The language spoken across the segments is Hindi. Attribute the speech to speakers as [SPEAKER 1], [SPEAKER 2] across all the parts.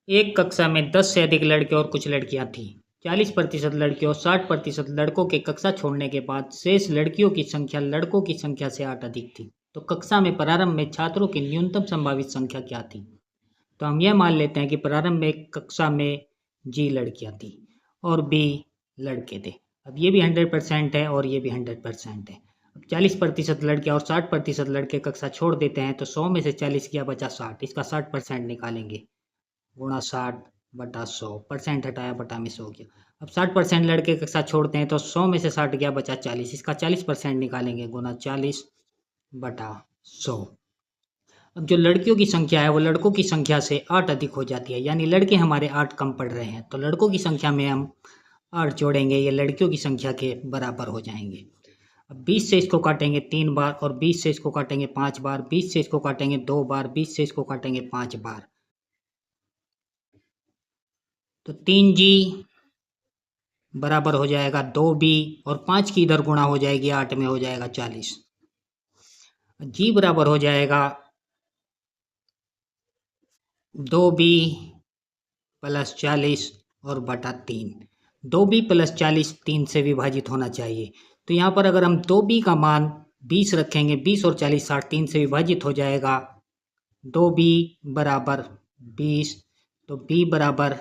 [SPEAKER 1] एक कक्षा में 10 से अधिक लड़के और कुछ लड़कियां थीं। 40% लड़के और 60% लड़कों के कक्षा छोड़ने के बाद शेष लड़कियों की संख्या लड़कों की संख्या से 8 अधिक थी। तो कक्षा में प्रारंभ में छात्रों की न्यूनतम संभावित संख्या क्या थी? तो हम यह मान लेते हैं कि प्रारंभ में कक्षा में जी लड़कियां थी और बी लड़के थे। अब ये भी 100% है और ये भी 100% है। अब 40% लड़के और 60% लड़के कक्षा छोड़ देते हैं, तो 100 में से 40 गया बचा 60, इसका 60% निकालेंगे, गुणा 60/100, % हटाया बटा में 100 गया। अब 60% लड़के कक्षा छोड़ते हैं, तो 100 में से 60 गया बचा 40, इसका 40% निकालेंगे, गुणा 40/100। अब जो लड़कियों की संख्या है वो लड़कों की संख्या से 8 अधिक हो जाती है, यानी लड़के हमारे 8 कम पड़ रहे हैं, तो लड़कों की संख्या में हम 8 जोड़ेंगे, ये लड़कियों की संख्या के बराबर हो जाएंगे। अब 20 से इसको काटेंगे 3 बार और 20 से इसको काटेंगे 5 बार, 20 से इसको काटेंगे 2 बार, 20 से इसको काटेंगे 5 बार, तो 3G बराबर हो जाएगा 2B और 5 की इधर गुणा हो जाएगी 8 में, हो जाएगा 40। G बराबर हो जाएगा 2B + 40 और बटा 3। 2B + 40 3 से विभाजित होना चाहिए, तो यहाँ पर अगर हम 2B का मान 20 रखेंगे, 20 और 40 60, 3 से विभाजित हो जाएगा, 2B बराबर 20, तो B बराबर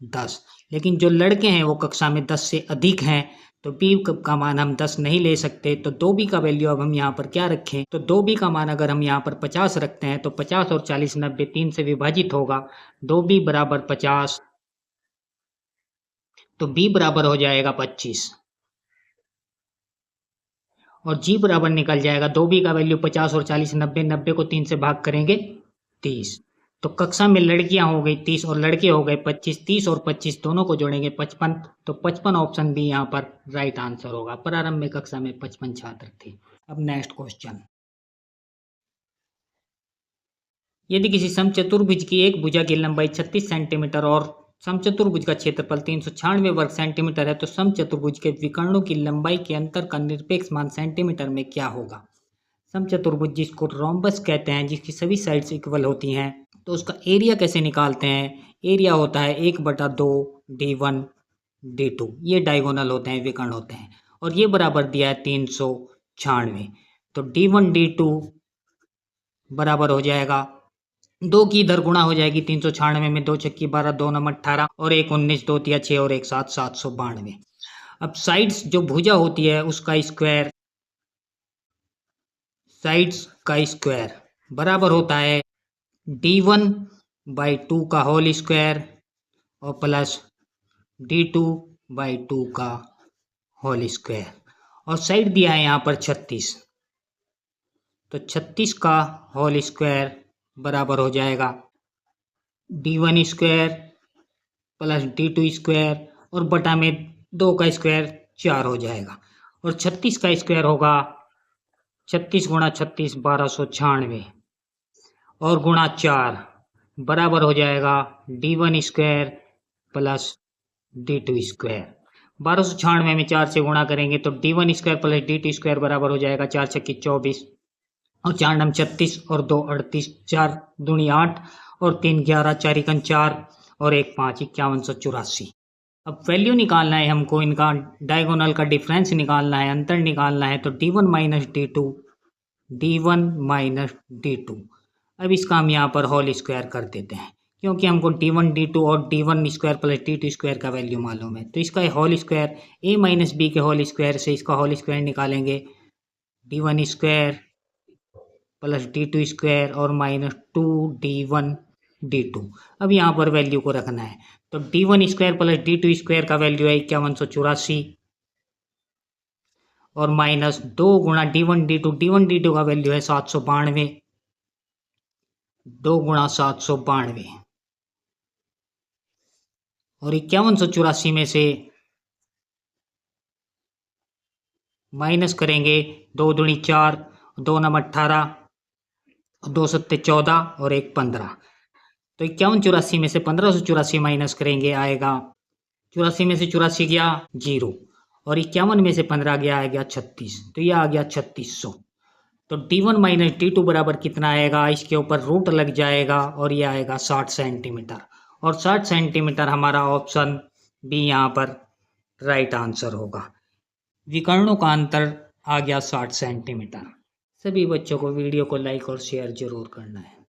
[SPEAKER 1] 10। लेकिन जो लड़के हैं वो कक्षा में 10 से अधिक हैं, तो B का मान हम 10 नहीं ले सकते, तो 2B का वैल्यू अब हम यहाँ पर क्या रखें, तो 2B का मान अगर हम यहाँ पर 50 रखते हैं, तो 50 और 40 90, 3 से विभाजित होगा, 2B बराबर 50, तो B बराबर हो जाएगा 25 और G बराबर निकल जाएगा 2B का वैल्यू 50 और 40 90, 90 को 3 से भाग करेंगे 30, तो कक्षा में लड़कियां हो गई 30 और लड़के हो गए 25। 30 और 25 दोनों को जोड़ेंगे 55, तो 55 ऑप्शन भी यहाँ पर राइट आंसर होगा। प्रारंभ में कक्षा में 55 छात्र थे। अब नेक्स्ट क्वेश्चन, यदि किसी समचतुर्भुज की एक भुजा की लंबाई 36 सेंटीमीटर और समचतुर्भुज का क्षेत्रफल 396 वर्ग सेंटीमीटर है, तो समचतुर्भुज के विकर्णों की लंबाई के अंतर का निरपेक्ष मान सेंटीमीटर में क्या होगा? समचतुर्भुज जिसको रोम्बस कहते हैं, जिसकी सभी साइड्स इक्वल होती हैं, तो उसका एरिया कैसे निकालते हैं? एरिया होता है 1/2 D1 D2, ये डायगोनल होते हैं, विकर्ण होते हैं, और ये बराबर दिया है 396, तो D1 D2 बराबर हो जाएगा, 2 की इधर गुणा हो जाएगी 396 में, 2 छक्की 12, 2 9 18 और 1 19, 2 तिया 6 और 1 7, 792। अब साइड्स जो भुजा होती है उसका स्क्वायर, साइड्स का स्क्वायर बराबर होता है D1/2 का होल स्क्वायर और प्लस D2/2 का होल स्क्वायर, और साइड दिया है यहाँ पर 36, तो 36 का होल स्क्वायर बराबर हो जाएगा D1 square plus D2 square और बटा में 2 का स्क्वायर 4 हो जाएगा, और 36 का स्क्वायर होगा 36 × 36 1296 और गुणा 4 बराबर हो जाएगा D1 square plus D2 square. 1296 में 4 से गुणा करेंगे तो D1 square plus D2 square बराबर हो जाएगा 4 छक्की 24 और 4 9 36 और 2 38, 4 दूनी 8 और 3 11, 4 एकन 4 और 1 5, 5184। अब वैल्यू निकालना है हमको, इनका डायगोनल का डिफरेंस निकालना है, अंतर निकालना है, तो D1 माइनस D2। अब इसका हम यहाँ पर होल स्क्वायर कर देते हैं, क्योंकि हमको D1 D2 और D1 square plus D2 square का वैल्यू मालूम है, तो इसका whole square A minus B के होल स्क्वायर से इसका होल स्क्वायर निकालेंगे, D1 square plus D2 square और माइनस 2D1 D2। अब यहाँ पर वैल्यू को रखना है, तो D1 square plus D2 square का वैल्यू है 5184 और माइनस 2 गुणा D1 D2 का वैल्यू है 792, 2 × 792 और 5184 में से माइनस करेंगे 2 दूनी 4, 2 9 18, 2 7 14 और 1 15, तो 5184 में से 1584 माइनस करेंगे, आएगा 84 में से 84 गया 0 और 51 में से 15 गया, आ गया 36, तो यह आ गया 3600। तो D1 माइनस D2 बराबर कितना आएगा, इसके ऊपर रूट लग जाएगा और यह आएगा 60 सेंटीमीटर, और 60 सेंटीमीटर हमारा ऑप्शन बी यहाँ पर राइट आंसर होगा। विकर्णों का अंतर आ गया 60 सेंटीमीटर। सभी बच्चों को वीडियो को लाइक और शेयर जरूर करना है।